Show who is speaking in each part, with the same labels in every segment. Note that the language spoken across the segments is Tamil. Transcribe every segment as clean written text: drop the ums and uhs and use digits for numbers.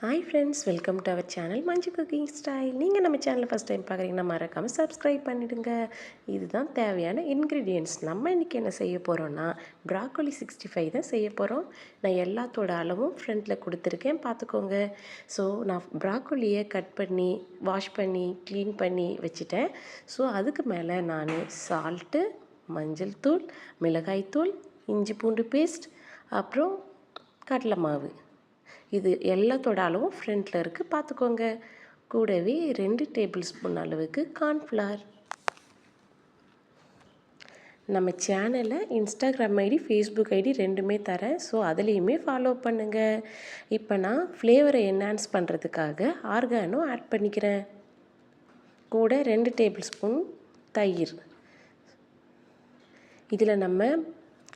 Speaker 1: Hi friends, welcome to our channel Manju cooking style. நீங்கள் நம்ம சேனலை ஃபஸ்ட் டைம் பார்க்குறீங்கன்னா மறக்காமல் சப்ஸ்கிரைப் பண்ணிவிடுங்க. இதுதான் தேவையான இன்க்ரீடியன்ட்ஸ். நம்ம இன்றைக்கி என்ன செய்ய போகிறோன்னா ப்ராக்கோலி 65 தான் செய்ய போகிறோம். நான் எல்லாத்தோட அளவும் ஃப்ரண்ட்டில் கொடுத்துருக்கேன், பார்த்துக்கோங்க. ஸோ நான் ப்ராக்கோலியை கட் பண்ணி வாஷ் பண்ணி க்ளீன் பண்ணி வச்சுட்டேன். ஸோ அதுக்கு மேலே நான் சால்ட்டு, மஞ்சள் தூள், மிளகாய்த்தூள், இஞ்சி பூண்டு பேஸ்ட், அப்புறம் கடலை மாவு, இது எல்லாத்தோட அளவும் ஃப்ரண்ட்டில் இருக்குது, பார்த்துக்கோங்க. கூடவே 2 டேபிள் ஸ்பூன் அளவுக்கு கார்ன்ஃப்ளவர். நம்ம சேனலில் இன்ஸ்டாகிராம் ஐடி, ஃபேஸ்புக் ஐடி ரெண்டுமே தரேன். ஸோ அதுலேயுமே ஃபாலோ பண்ணுங்கள். இப்போ நான் ஃப்ளேவரை என்ஹான்ஸ் பண்ணுறதுக்காக ஆர்கானோ ஆட் பண்ணிக்கிறேன். கூட 2 டேபிள் ஸ்பூன் தயிர். இதில் நம்ம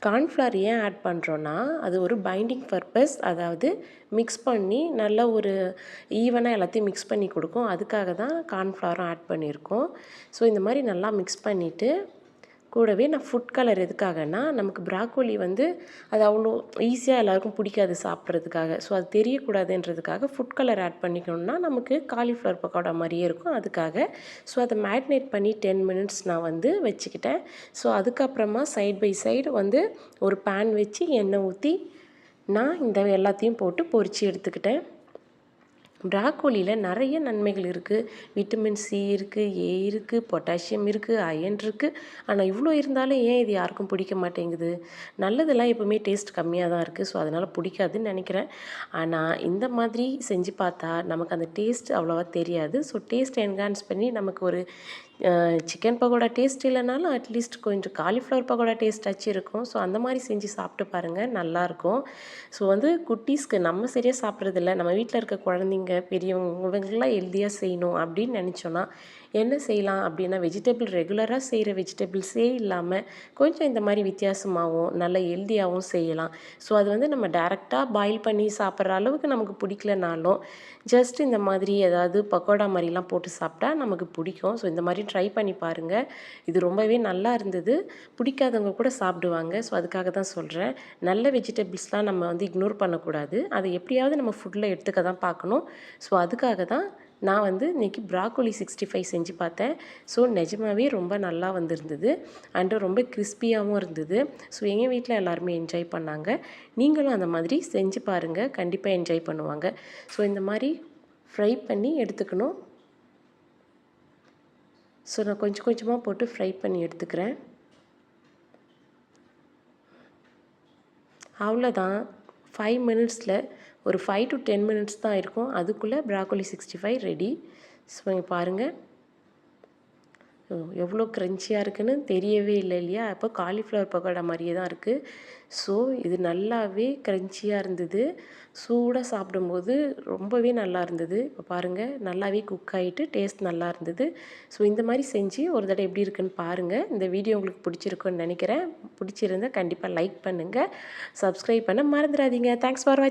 Speaker 1: கார்ன்ஃப்ளவர் ஏன் ஆட் பண்ணுறோன்னா, அது ஒரு பைண்டிங் பர்பஸ், அதாவது மிக்ஸ் பண்ணி நல்லா ஒரு ஈவனாக எல்லாத்தையும் மிக்ஸ் பண்ணி கொடுக்கும். அதுக்காக தான் கார்ன்ஃப்ளவரும் ஆட் பண்ணியிருக்கோம். ஸோ இந்த மாதிரி நல்லா மிக்ஸ் பண்ணிவிட்டு, கூடவே நான் ஃபுட் கலர் எதுக்காகனா, நமக்கு ப்ராக்கோலி அது அவ்வளோ ஈஸியாக எல்லாருக்கும் பிடிக்காது சாப்பிட்றதுக்காக. ஸோ அது தெரியக்கூடாதுன்றதுக்காக ஃபுட் கலர் ஆட் பண்ணிக்கணும்னா நமக்கு காலிஃப்ளவர் பக்கோடா மாதிரியே இருக்கும், அதுக்காக. ஸோ அதை மேரினேட் பண்ணி 10 மினிட்ஸ் நான் வச்சுக்கிட்டேன். ஸோ அதுக்கப்புறமா சைட் பை சைடு ஒரு பேன் வச்சு எண்ணெய் ஊற்றி நான் இந்த எல்லாத்தையும் போட்டு பொரித்து எடுத்துக்கிட்டேன். ப்ராக்கோலியில் நிறைய நன்மைகள் இருக்குது. விட்டமின் சி இருக்குது, ஏ இருக்குது, பொட்டாசியம் இருக்குது, அயன் இருக்குது. ஆனால் இவ்வளோ இருந்தாலும் ஏன் இது யாருக்கும் பிடிக்க மாட்டேங்குது? நல்லதெல்லாம் எப்போவுமே டேஸ்ட் கம்மியாக தான் இருக்குது. ஸோ அதனால் பிடிக்காதுன்னு நினைக்கிறேன். ஆனால் இந்த மாதிரி செஞ்சு பார்த்தா நமக்கு அந்த டேஸ்ட் அவ்வளோவா தெரியாது. ஸோ டேஸ்ட் என்ஹான்ஸ் பண்ணி நமக்கு ஒரு சிக்கன் பக்கோடா டேஸ்ட் இல்லைனாலும் அட்லீஸ்ட் கொஞ்சம் காலிஃப்ளவர் பக்கோடா டேஸ்ட்டாச்சு இருக்கும். ஸோ அந்த மாதிரி செஞ்சு சாப்பிட்டு பாருங்கள், நல்லாயிருக்கும். ஸோ குட்டீஸ்க்கு நம்ம சரியாக சாப்பிட்றதில்ல, நம்ம வீட்டில் இருக்க குழந்தைங்க, பெரியவங்க இவங்களுக்கெல்லாம் ஹெல்த்தியாக செய்யணும் அப்படின்னு நினச்சோன்னா என்ன செய்யலாம் அப்படின்னா, ரெகுலராக செய்கிற வெஜிடபிள்ஸே இல்லாமல் கொஞ்சம் இந்த மாதிரி வித்தியாசமாகவும் நல்ல ஹெல்த்தியாகவும் செய்யலாம். ஸோ அது நம்ம டைரெக்டாக பாயில் பண்ணி சாப்பிட்ற அளவுக்கு நமக்கு பிடிக்கலனாலும் ஜஸ்ட் இந்த மாதிரி ஏதாவது பக்கோடா மாதிரிலாம் போட்டு சாப்பிட்டா நமக்கு பிடிக்கும். ஸோ இந்த மாதிரி ட்ரை பண்ணி பாருங்கள். இது ரொம்பவே நல்லா இருந்தது. பிடிக்காதவங்க கூட சாப்பிடுவாங்க. ஸோ அதுக்காக தான் சொல்கிறேன். நல்ல வெஜிடபிள்ஸ்லாம் நம்ம இக்னோர் பண்ணக்கூடாது. அதை எப்படியாவது நம்ம ஃபுட்டில் எடுத்துக்க தான் பார்க்கணும். ஸோ அதுக்காக தான் நான் இன்றைக்கி ப்ராக்கோலி 65 செஞ்சு பார்த்தேன். ஸோ நிஜமாகவே ரொம்ப நல்லா வந்திருந்தது அண்டு ரொம்ப கிறிஸ்பியாகவும் இருந்தது. ஸோ எங்கள் வீட்டில் எல்லாருமே என்ஜாய் பண்ணாங்க. நீங்களும் அந்த மாதிரி செஞ்சு பாருங்கள், கண்டிப்பாக என்ஜாய் பண்ணுவாங்க. ஸோ இந்த மாதிரி ஃப்ரை பண்ணி எடுத்துக்கணும். ஸோ நான் கொஞ்சம் கொஞ்சமாக போட்டு ஃப்ரை பண்ணி எடுத்துக்கிறேன். அவ்வளோதான். 5 மினிட்ஸில் ஒரு 5 to 10 மினிட்ஸ் தான் இருக்கும். அதுக்குள்ளே ப்ராக்கோலி 65 ரெடி. ஸோ இங்கே பாருங்கள், எவ்வளோ க்ரன்ச்சியாக இருக்குதுன்னு தெரியவே இல்லை இல்லையா? அப்போ காலிஃப்ளவர் பக்கோடா மாதிரியே தான் இருக்குது. ஸோ இது நல்லாவே க்ரன்ச்சியாக இருந்தது. சூடாக சாப்பிடும்போது ரொம்பவே நல்லா இருந்தது. இப்போ பாருங்கள், நல்லாவே குக் ஆகிட்டு டேஸ்ட் நல்லா இருந்தது. ஸோ இந்த மாதிரி செஞ்சு ஒரு தடவை எப்படி இருக்குன்னு பாருங்கள். இந்த வீடியோ உங்களுக்கு பிடிச்சிருக்குன்னு நினைக்கிறேன். பிடிச்சிருந்தால் கண்டிப்பாக லைக் பண்ணுங்கள், சப்ஸ்கிரைப் பண்ண மறந்துடாதீங்க. தேங்க்ஸ் ஃபார் வாட்சிங்.